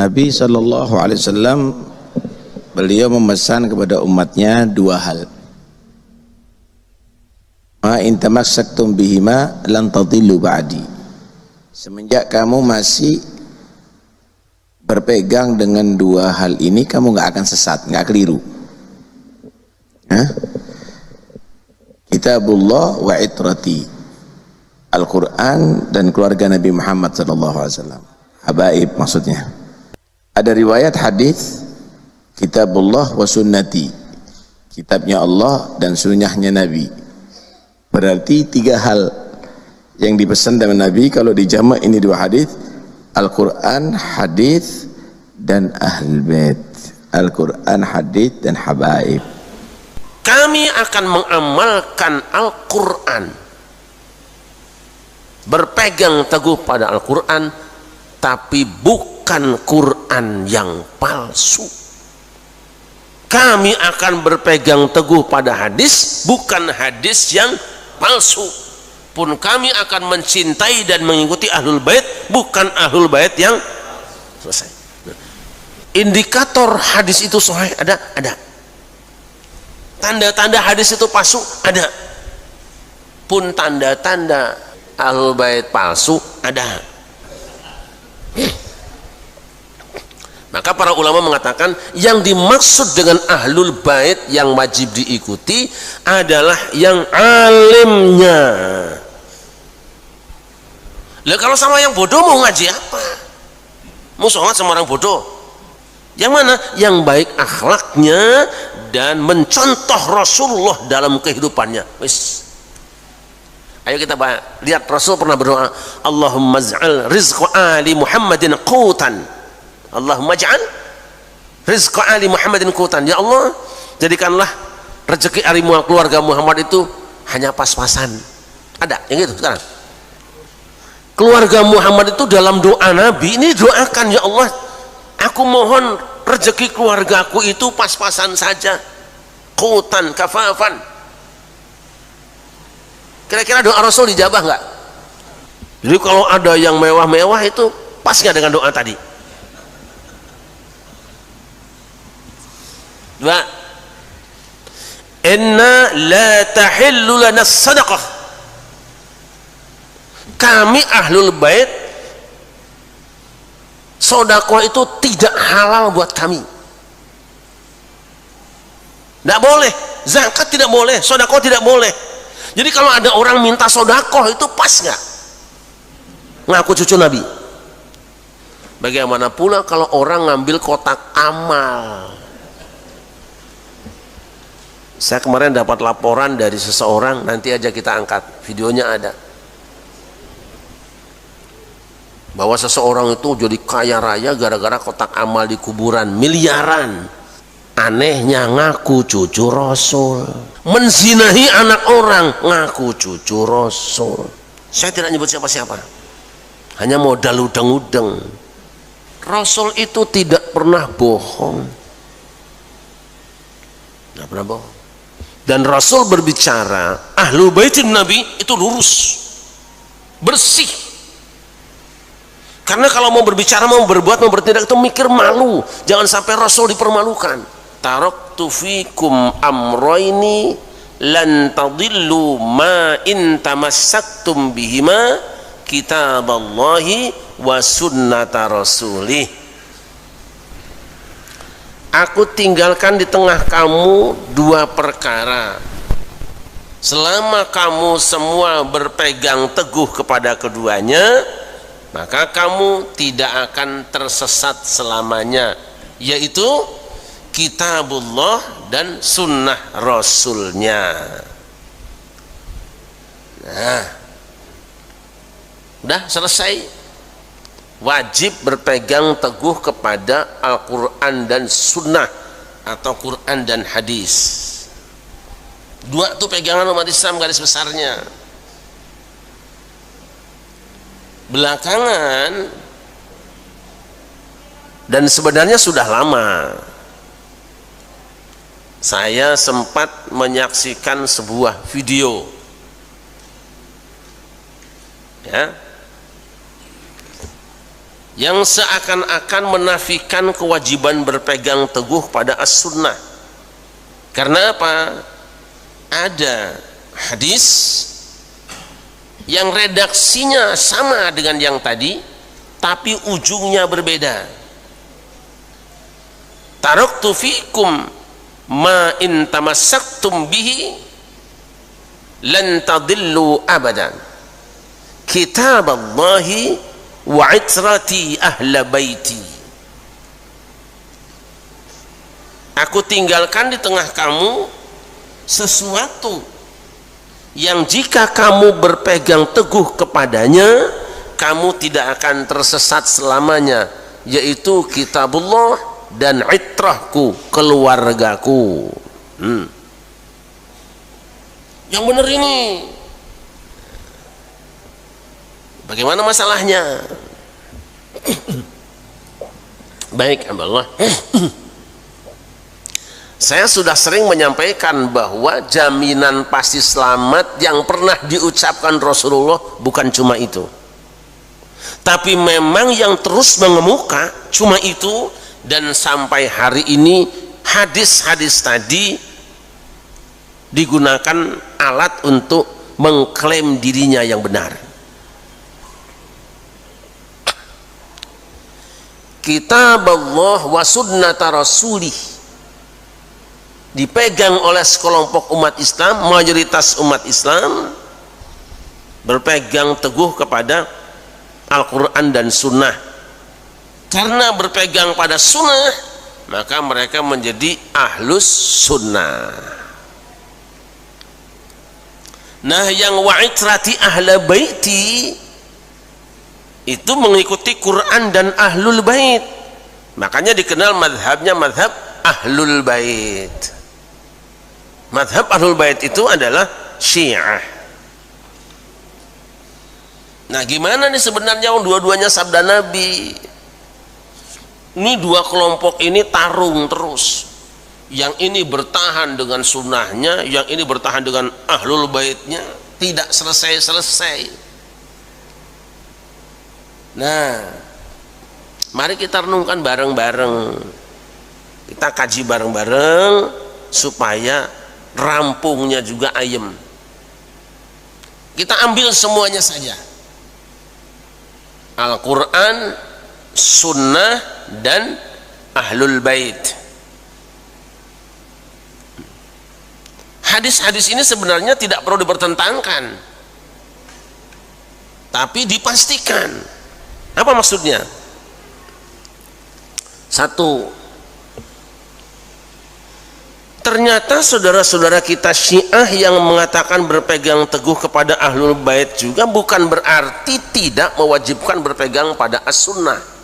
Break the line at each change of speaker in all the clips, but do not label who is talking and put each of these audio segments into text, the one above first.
Nabi SAW beliau memesan kepada umatnya dua hal. Ma in tamassaktum bihima lan tadillu ba'di. Semenjak kamu masih berpegang dengan dua hal ini, kamu nggak akan sesat, nggak keliru. Kitabullah wa itrati, Al-Quran dan keluarga Nabi Muhammad SAW. Habaib maksudnya. Ada riwayat hadis Kitabullah wa sunnati, kitabnya Allah dan sunnahnya Nabi. Berarti tiga hal yang dipesan dengan Nabi. Kalau dijamak ini dua hadis, Al-Quran, hadis dan Ahlul Bait. Al-Quran, hadis dan habaib.
Kami akan mengamalkan Al-Quran, berpegang teguh pada Al-Quran, tapi bukan Quran yang palsu. Kami akan berpegang teguh pada hadis, bukan hadis yang palsu. Pun kami akan mencintai dan mengikuti Ahlul Bait, bukan Ahlul Bait yang selesai. Indikator hadis itu sahih ada. Tanda-tanda hadis itu palsu ada. Pun tanda-tanda Ahlul Bait palsu ada. Maka para ulama mengatakan yang dimaksud dengan Ahlul Bait yang wajib diikuti adalah yang alimnya. Lah kalau sama yang bodoh mau ngaji apa? Mau sholat sama orang bodoh? Yang mana? Yang baik akhlaknya dan mencontoh Rasulullah dalam kehidupannya. Wis. Ayo kita lihat, Rasul pernah berdoa, Allahumma ij'al rizqa ali Muhammadin qutan. Allahumma ij'al rizqa ali Muhammadin qutan. Ya Allah, jadikanlah rezeki ali keluarga Muhammad itu hanya pas-pasan. Ada yang gitu sekarang. Keluarga Muhammad itu dalam doa Nabi ini doakan, ya Allah, aku mohon rezeki keluargaku itu pas-pasan saja. Qutan kafafan. Kira-kira doa Rasul dijabah nggak? Jadi kalau ada yang mewah-mewah itu pas nggak dengan doa tadi? Dua, inna la tahillu lana sadaqah. Kami Ahlul Bait, sedekah itu tidak halal buat kami. Tidak boleh, zakat tidak boleh, sedekah tidak boleh. Jadi kalau ada orang minta sedekah itu pas nggak? Ngaku cucu Nabi. Bagaimana pula kalau orang ngambil kotak amal? Saya kemarin dapat laporan dari seseorang, nanti aja kita angkat, videonya ada. Bahwa seseorang itu jadi kaya raya gara-gara kotak amal di kuburan, miliaran. Anehnya ngaku cucu Rasul. Menzinahi anak orang, ngaku cucu Rasul. Saya tidak nyebut siapa-siapa. Hanya modal udeng-udeng. Rasul itu tidak pernah bohong. Tidak pernah bohong. Dan Rasul berbicara, Ahlul Baitin Nabi itu lurus, bersih. Karena kalau mau berbicara, mau berbuat, mau bertindak itu mikir malu. Jangan sampai Rasul dipermalukan. Taraktu fikum amroini lan tadillu ma in tamassaktum bihima kitaballahi wa sunnata rasulih. Aku tinggalkan di tengah kamu dua perkara. Selama kamu semua berpegang teguh kepada keduanya, maka kamu tidak akan tersesat selamanya, yaitu kitabullah dan sunnah rasulnya. Nah, udah selesai. Wajib berpegang teguh kepada Al-Quran dan sunnah atau Quran dan hadis. Dua itu pegangan umat Islam garis besarnya. Belakangan, dan sebenarnya sudah lama, saya sempat menyaksikan sebuah video, ya, yang seakan-akan menafikan kewajiban berpegang teguh pada as-sunnah. Karena apa? Ada hadis yang redaksinya sama dengan yang tadi, tapi ujungnya berbeda. Taraktu fikum ma in tamassaktum bihi lan tadillu abadan, kitaballahi wa itrati ahla baiti. Aku tinggalkan di tengah kamu sesuatu yang jika kamu berpegang teguh kepadanya, kamu tidak akan tersesat selamanya, yaitu kitabullah dan itrahku, keluargaku. Yang benar ini. Bagaimana masalahnya? Baik, Allah. Saya sudah sering menyampaikan bahwa jaminan pasti selamat yang pernah diucapkan Rasulullah bukan cuma itu, tapi memang yang terus mengemuka cuma itu. Dan sampai hari ini hadis-hadis tadi digunakan alat untuk mengklaim dirinya yang benar. Kitab Allah wa sunnata rasulih dipegang oleh sekelompok umat Islam, mayoritas umat Islam berpegang teguh kepada Al-Quran dan Sunnah. Karena berpegang pada Sunnah, maka mereka menjadi ahlus Sunnah. Nah, yang wa'itrati ahla baiti itu mengikuti Quran dan ahlul bait, makanya dikenal madhabnya madhab ahlul bait. Madhab ahlul bait itu adalah Syiah. Nah, gimana nih sebenarnya dua-duanya sabda Nabi? Ini dua kelompok ini tarung terus. Yang ini bertahan dengan sunnahnya, yang ini bertahan dengan ahlul baitnya, tidak selesai-selesai. Nah, mari kita renungkan bareng-bareng, kita kaji bareng-bareng supaya rampungnya juga ayem. Kita ambil semuanya saja, Al-Quran, Sunnah, dan Ahlul Bait. Hadis-hadis ini sebenarnya tidak perlu dipertentangkan, tapi dipastikan. Apa maksudnya? Satu, ternyata saudara-saudara kita Syiah yang mengatakan berpegang teguh kepada Ahlul Bait juga bukan berarti tidak mewajibkan berpegang pada As-Sunnah.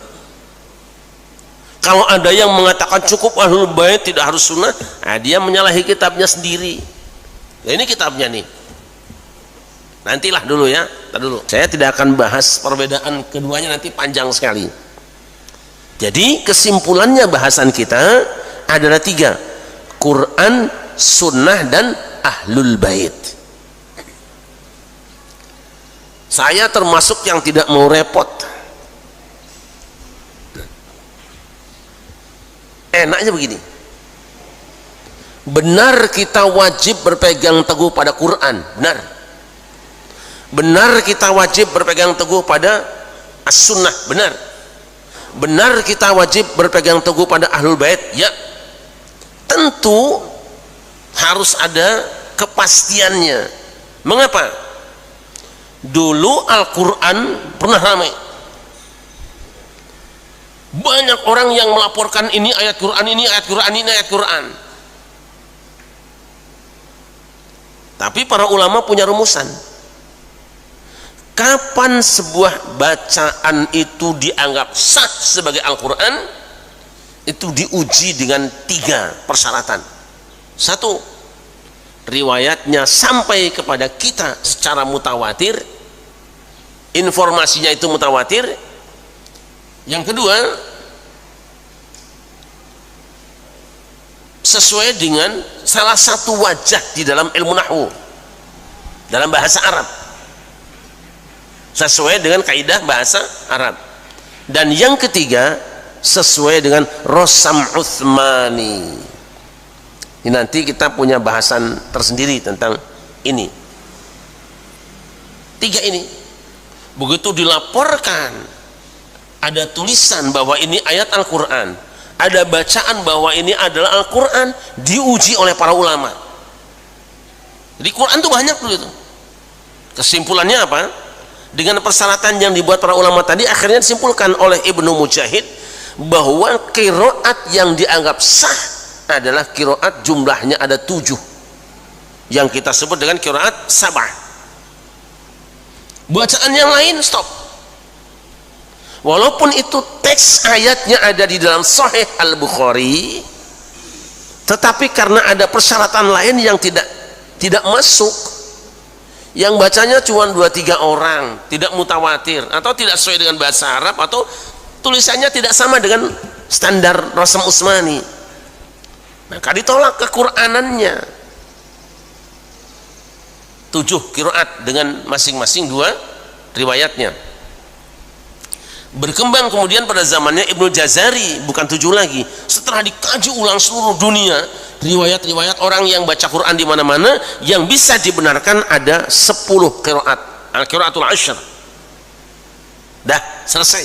Kalau ada yang mengatakan cukup Ahlul Bait tidak harus Sunnah, nah dia menyalahi kitabnya sendiri. Nah, ini kitabnya nih. Nantilah dulu ya, dulu. Saya tidak akan bahas perbedaan keduanya, nanti panjang sekali. Jadi kesimpulannya bahasan kita adalah 3: Quran, Sunnah, dan Ahlul Bait. Saya termasuk yang tidak mau repot. Enaknya begini, benar kita wajib berpegang teguh pada Quran, benar. Benar kita wajib berpegang teguh pada As-Sunnah, benar. Benar kita wajib berpegang teguh pada Ahlul Bait, ya. Tentu harus ada kepastiannya. Mengapa? Dulu Al-Quran pernah ramai, banyak orang yang melaporkan ini ayat Quran, ini ayat Quran, ini ayat Quran. Tapi para ulama punya rumusan. Kapan sebuah bacaan itu dianggap sah sebagai Al-Quran? Itu diuji dengan 3 persyaratan. 1, riwayatnya sampai kepada kita secara mutawatir, informasinya itu mutawatir. Yang kedua, sesuai dengan salah satu wajah di dalam ilmu nahwu, dalam bahasa Arab, sesuai dengan kaidah bahasa Arab. Dan yang ketiga sesuai dengan Rosam Utsmani. Ini nanti kita punya bahasan tersendiri tentang ini. Tiga ini begitu dilaporkan ada tulisan bahwa ini ayat Al-Quran, ada bacaan bahwa ini adalah Al-Quran, diuji oleh para ulama. Jadi Quran itu banyak dulu itu. Kesimpulannya apa? Dengan persyaratan yang dibuat para ulama tadi, akhirnya disimpulkan oleh Ibnu Mujahid bahwa qiraat yang dianggap sah adalah qiraat jumlahnya ada 7 yang kita sebut dengan qiraat sab'ah. Bacaan yang lain stop, walaupun itu teks ayatnya ada di dalam Sahih Al-Bukhari, tetapi karena ada persyaratan lain yang tidak masuk, yang bacanya cuma 2-3 orang, tidak mutawatir atau tidak sesuai dengan bahasa Arab, atau tulisannya tidak sama dengan standar Rosam Utsmani, maka ditolak kequranannya. 7 qiraat dengan masing-masing 2 riwayatnya. Berkembang kemudian pada zamannya Ibnu Jazari, bukan 7 lagi, setelah dikaji ulang seluruh dunia riwayat-riwayat orang yang baca Quran di mana-mana, yang bisa dibenarkan ada 10 qiraat, al-qiraatul ashr. Dah selesai.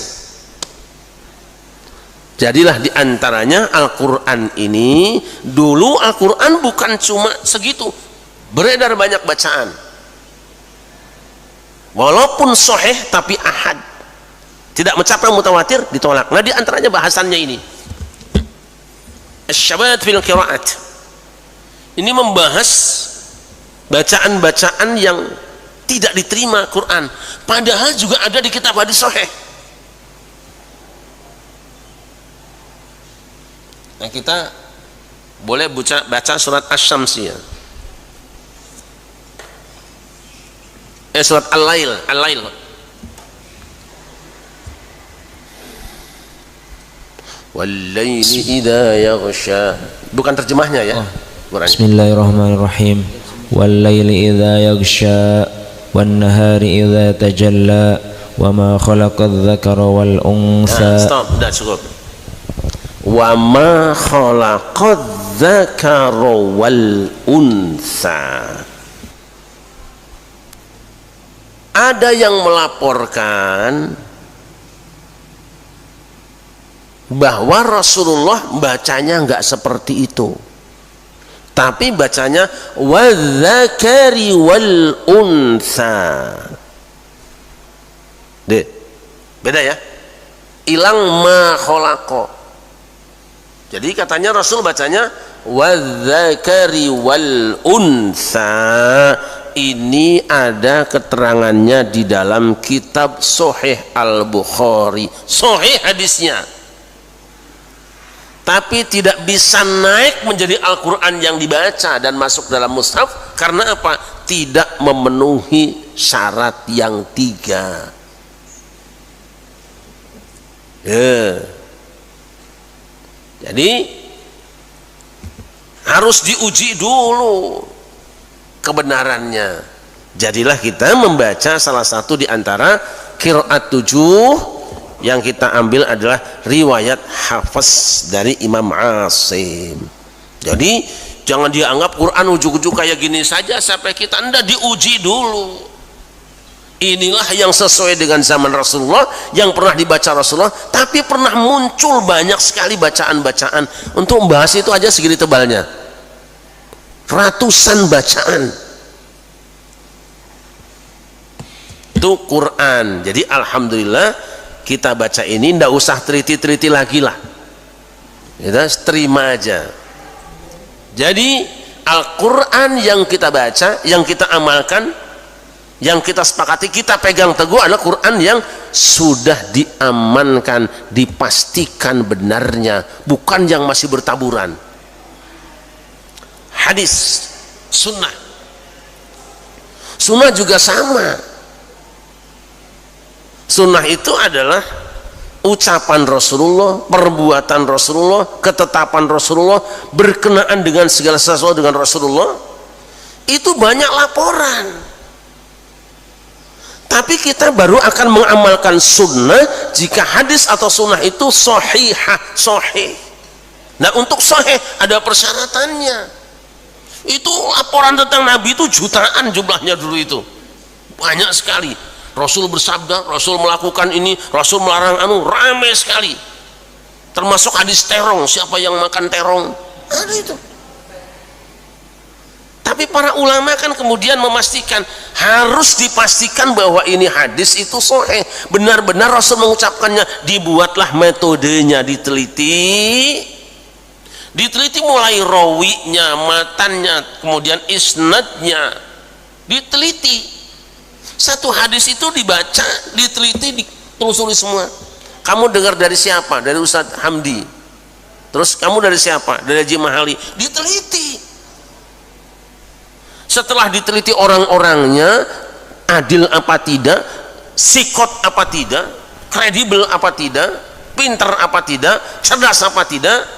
Jadilah diantaranya Al-Quran ini, dulu Al-Quran bukan cuma segitu, beredar banyak bacaan, walaupun sahih tapi ahad, tidak mencapai mutawatir, ditolak. Nah diantaranya bahasannya ini Asy-Syabahat fil Qiraat, ini membahas bacaan-bacaan yang tidak diterima Quran, padahal juga ada di kitab hadis sahih. Nah kita boleh baca surat Asy-Syamsiyah, surat Al-Lail, Wal-laili idza yaghsha, bukan terjemahnya ya.
Bismillahirrahmanirrahim. Wal-laili idza yaghsha wan-nahari idza tajalla wa ma khalaqadz-dzakara wal-untha.
Stop, sudah cukup. Wa ma khalaqadz-dzakara wal-untha. Ada yang melaporkan bahwa Rasulullah bacanya enggak seperti itu, tapi bacanya wadzakari wal untha. Beda ya, hilang ma khalaqa. Jadi katanya Rasul bacanya wadzakari wal untha. Ini ada keterangannya di dalam kitab Sahih Al-Bukhari, sahih hadisnya, tapi tidak bisa naik menjadi Al-Quran yang dibaca dan masuk dalam mushaf. Karena apa? Tidak memenuhi syarat yang 3. Jadi harus diuji dulu kebenarannya. Jadilah kita membaca salah satu di antara qiraat 7 yang kita ambil adalah riwayat Hafiz dari Imam Asim. Jadi jangan dianggap Quran ujuk-ujuk kayak gini saja sampai kita, anda diuji dulu. Inilah yang sesuai dengan zaman Rasulullah, yang pernah dibaca Rasulullah, tapi pernah muncul banyak sekali bacaan-bacaan. Untuk membahas itu aja segini tebalnya, ratusan bacaan itu Quran. Jadi alhamdulillah kita baca ini ndak usah teliti-teliti lagi lah, kita terima aja. Jadi Al-Quran yang kita baca, yang kita amalkan, yang kita sepakati, kita pegang teguh adalah Quran yang sudah diamankan, dipastikan benarnya, bukan yang masih bertaburan. Hadis, sunnah juga sama. Sunnah itu adalah ucapan Rasulullah, perbuatan Rasulullah, ketetapan Rasulullah, berkenaan dengan segala sesuatu dengan Rasulullah. Itu banyak laporan, Tapi kita baru akan mengamalkan sunnah jika hadis atau sunnah itu sahihah, sahih. Nah, untuk sahih ada persyaratannya. Itu laporan tentang Nabi itu jutaan jumlahnya dulu itu, banyak sekali. Rasul bersabda, Rasul melakukan ini, Rasul melarang anu, ramai sekali. Termasuk hadis terong, siapa yang makan terong, ada itu. Tapi para ulama kan kemudian memastikan, harus dipastikan bahwa ini hadis itu sahih, benar-benar Rasul mengucapkannya. Dibuatlah metodenya, diteliti mulai rawinya, matannya, kemudian isnadnya, diteliti. Satu hadis itu dibaca, diteliti, ditelusuri semua. Kamu dengar dari siapa? Dari Ustadz Hamdi. Terus kamu dari siapa? Dari Haji Mahali. Diteliti. Setelah diteliti orang-orangnya, adil apa tidak, sikot apa tidak, kredibel apa tidak, pinter apa tidak, cerdas apa tidak.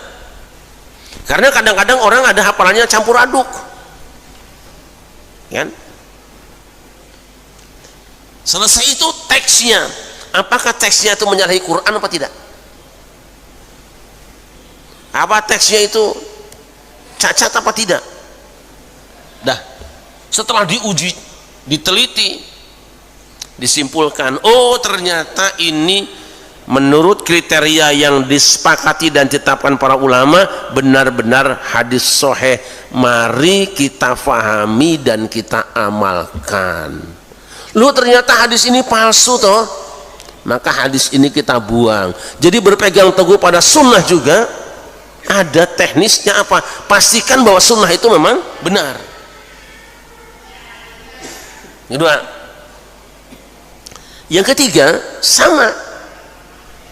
Karena kadang-kadang orang ada hafalannya campur aduk, kan? Selesai itu teksnya, apakah teksnya itu menyalahi Quran apa tidak? Apa teksnya itu cacat apa tidak? Dah, setelah diuji, diteliti, disimpulkan, oh ternyata ini menurut kriteria yang disepakati dan ditetapkan para ulama benar-benar hadis sahih. Mari kita fahami dan kita amalkan. Lu ternyata hadis ini palsu toh, maka hadis ini kita buang. Jadi berpegang teguh pada sunnah juga ada teknisnya apa? Pastikan bahwa sunnah itu memang benar. Kedua, yang ketiga sama,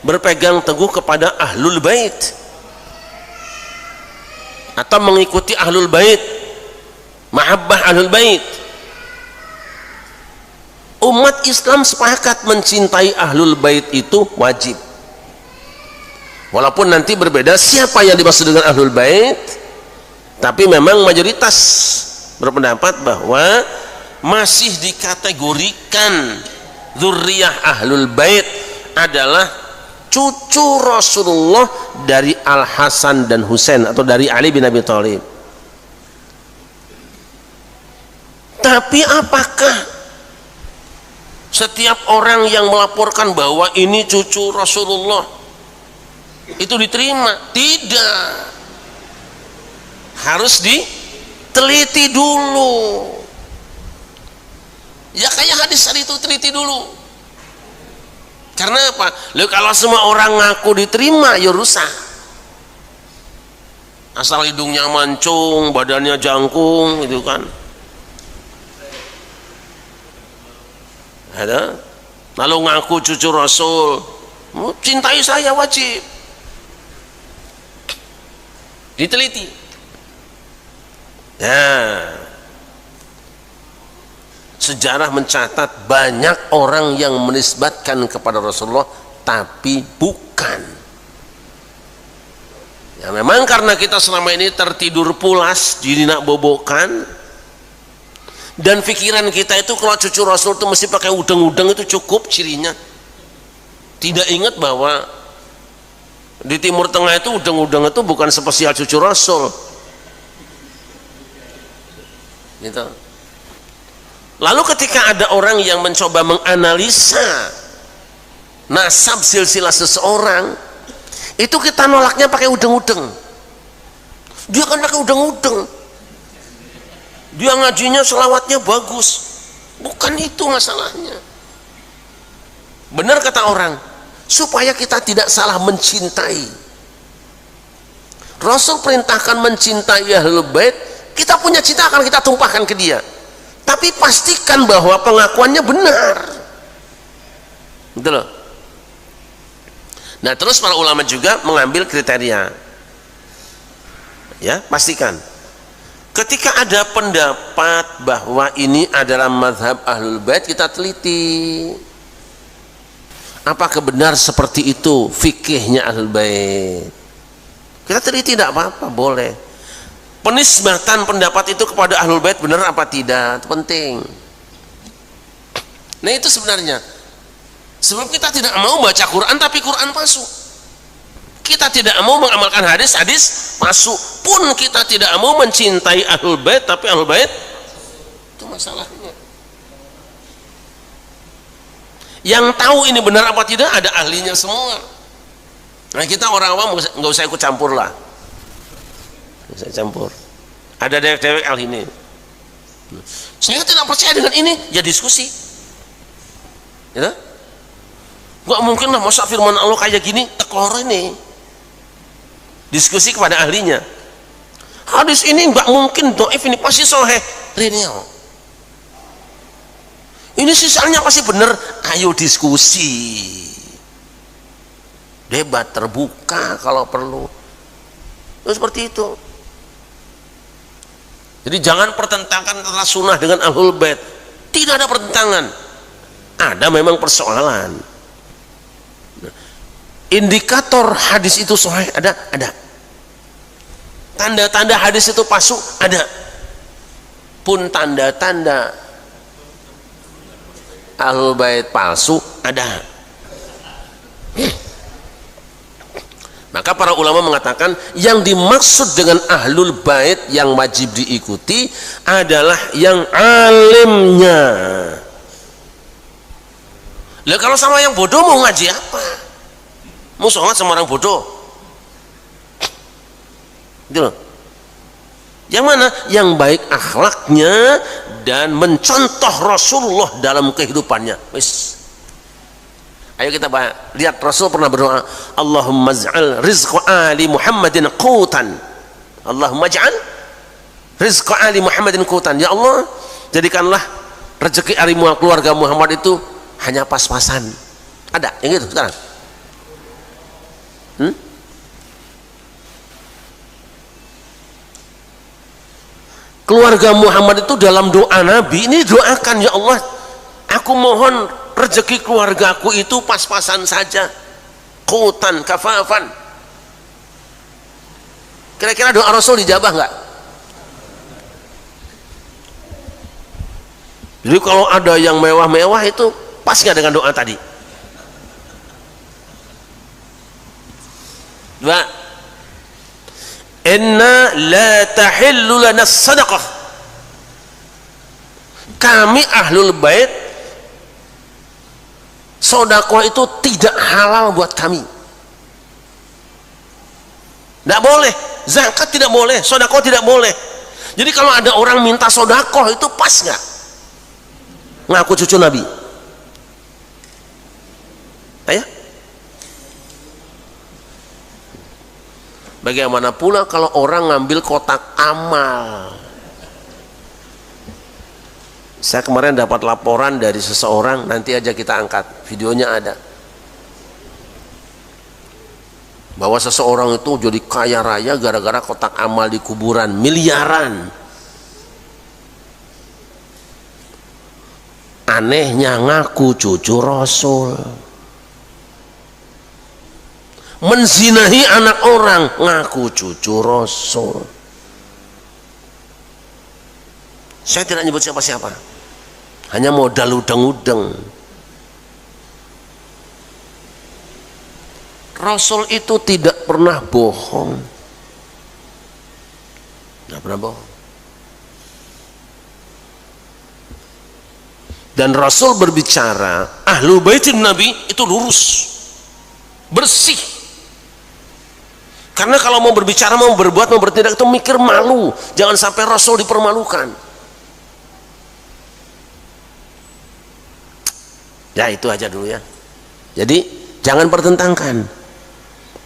berpegang teguh kepada ahlul bait atau mengikuti ahlul bait, mahabbah ahlul bait. Umat Islam sepakat mencintai ahlul bait itu wajib, walaupun nanti berbeda siapa yang dimaksud dengan ahlul bait, tapi memang mayoritas berpendapat bahwa masih dikategorikan dzurriyyah ahlul bait adalah cucu Rasulullah dari Al Hasan dan Husain atau dari Ali bin Abi Thalib. Tapi apakah setiap orang yang melaporkan bahwa ini cucu Rasulullah itu diterima? Tidak, harus diteliti dulu. Ya kayak hadis tadi itu, teliti dulu. Karena apa? Lalu kalau semua orang ngaku diterima, ya rusak. Asal hidungnya mancung, badannya jangkung, gitu kan. Ada, lalu ngaku cucu Rasul, cintai saya wajib diteliti. Nah, sejarah mencatat banyak orang yang menisbatkan kepada Rasulullah tapi bukan. Ya memang karena kita selama ini tertidur pulas, jinak bobokan, dan pikiran kita itu kalau cucu Rasul itu mesti pakai udeng-udeng itu cukup cirinya. Tidak ingat bahwa di Timur Tengah itu udeng-udeng itu bukan spesial cucu Rasul. Gitu. Lalu ketika ada orang yang mencoba menganalisa nasab silsilah seseorang, itu kita nolaknya pakai udeng-udeng. Dia kan pakai udeng-udeng. Dia ngajinya selawatnya bagus, bukan itu masalahnya. Benar kata orang, supaya kita tidak salah mencintai, Rasul perintahkan mencintai ahlul bait, kita punya cinta akan kita tumpahkan ke dia, tapi pastikan bahwa pengakuannya benar. Gitu loh. Nah terus para ulama juga mengambil kriteria, ya pastikan. Ketika ada pendapat bahwa ini adalah mazhab ahlul bait, kita teliti apakah benar seperti itu fikihnya ahlul bait. Kita teliti, tidak apa-apa, boleh. Penisbatan pendapat itu kepada ahlul bait benar apa tidak, itu penting. Nah itu sebenarnya sebab kita tidak mau baca Quran tapi Quran palsu, kita tidak mau mengamalkan hadis palsu, pun kita tidak mau mencintai ahlul bait tapi ahlul bait itu masalahnya. Yang tahu ini benar apa tidak ada ahlinya semua. Nah kita orang awam nggak usah ikut campur lah, nggak usah campur. Ada dewek-dewek ahli ini, saya tidak percaya dengan ini, ya diskusi. Ya, nggak mungkin lah masa firman Allah kayak gini, teklor ini. Diskusi kepada ahlinya. Hadis ini nggak mungkin dhaif, ini pasti sahih. Real. Ini sisanya pasti benar. Ayo diskusi, debat terbuka kalau perlu. Itu seperti itu. Jadi jangan pertentangkan antara sunnah dengan ahlul bait. Tidak ada pertentangan. Ada memang persoalan. Indikator hadis itu sahih ada. Tanda-tanda hadis itu palsu ada. Pun tanda-tanda ahlul bait palsu ada. Maka para ulama mengatakan yang dimaksud dengan ahlul bait yang wajib diikuti adalah yang alimnya. Lah kalau sama yang bodoh mau ngaji apa? Mau sholat sama orang bodoh? Gitu loh. Yang mana? Yang baik akhlaknya dan mencontoh Rasulullah dalam kehidupannya. Wis. Ayo kita lihat Rasul pernah berdoa, Allahumma ij'al rizqa ali Muhammadin qutan. Allahumma ij'al rizqa ali Muhammadin qutan. Ya Allah, jadikanlah rezeki ali keluarga Muhammad itu hanya pas-pasan. Ada yang gitu sekarang? Keluarga Muhammad itu dalam doa Nabi ini doakan, ya Allah, aku mohon rezeki keluargaku itu pas-pasan saja, qutan kafafan. Kira-kira doa Rasul dijabah nggak? Jadi kalau ada yang mewah-mewah itu pas nggak dengan doa tadi? Dua, inna la tahillu lana sadaqah. Kami ahlul bait, sedekah itu tidak halal buat kami. Tidak boleh, zakat tidak boleh, sedekah tidak boleh. Jadi kalau ada orang minta sedekah itu pas nggak? Ngaku cucu Nabi. Ayo. Bagaimana pula kalau orang ngambil kotak amal? Saya kemarin dapat laporan dari seseorang, nanti aja kita angkat, videonya ada. Bahwa seseorang itu jadi kaya raya gara-gara kotak amal di kuburan, miliaran. Anehnya ngaku cucu Rasul. Menzinahi anak orang, ngaku cucu Rasul. Saya tidak nyebut siapa-siapa, hanya modal udeng-udeng. Rasul itu tidak pernah bohong, tidak pernah bohong. Dan Rasul berbicara, ahlu baitin Nabi itu lurus, bersih. Karena kalau mau berbicara, mau berbuat, mau bertindak itu mikir malu. Jangan sampai Rasul dipermalukan. Ya itu aja dulu ya. Jadi jangan pertentangkan.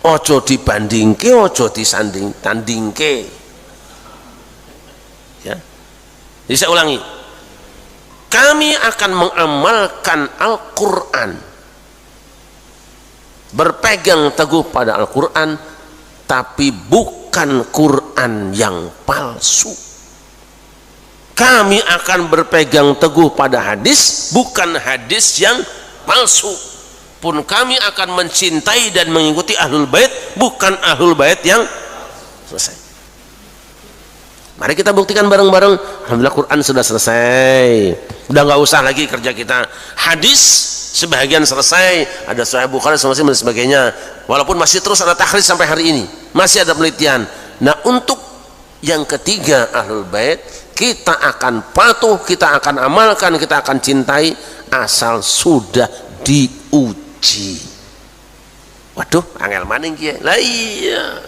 Ojo dibandingke, ojo tandingke. Ya. Jadi saya ulangi. Kami akan mengamalkan Al-Quran, berpegang teguh pada Al-Quran, tapi bukan Quran yang palsu. Kami akan berpegang teguh pada hadis, bukan hadis yang palsu. Pun kami akan mencintai dan mengikuti ahlul bait, bukan ahlul bait yang selesai. Mari kita buktikan bareng-bareng. Alhamdulillah Quran sudah selesai, udah nggak usah lagi kerja kita. Hadis sebagian selesai, ada Sahih Bukhari dan sebagainya, walaupun masih terus ada takhrij sampai hari ini, masih ada penelitian. Nah, untuk yang ketiga Ahlul Bait, kita akan patuh, kita akan amalkan, kita akan cintai asal sudah diuji. Waduh, angel maning kiye. Lah iya.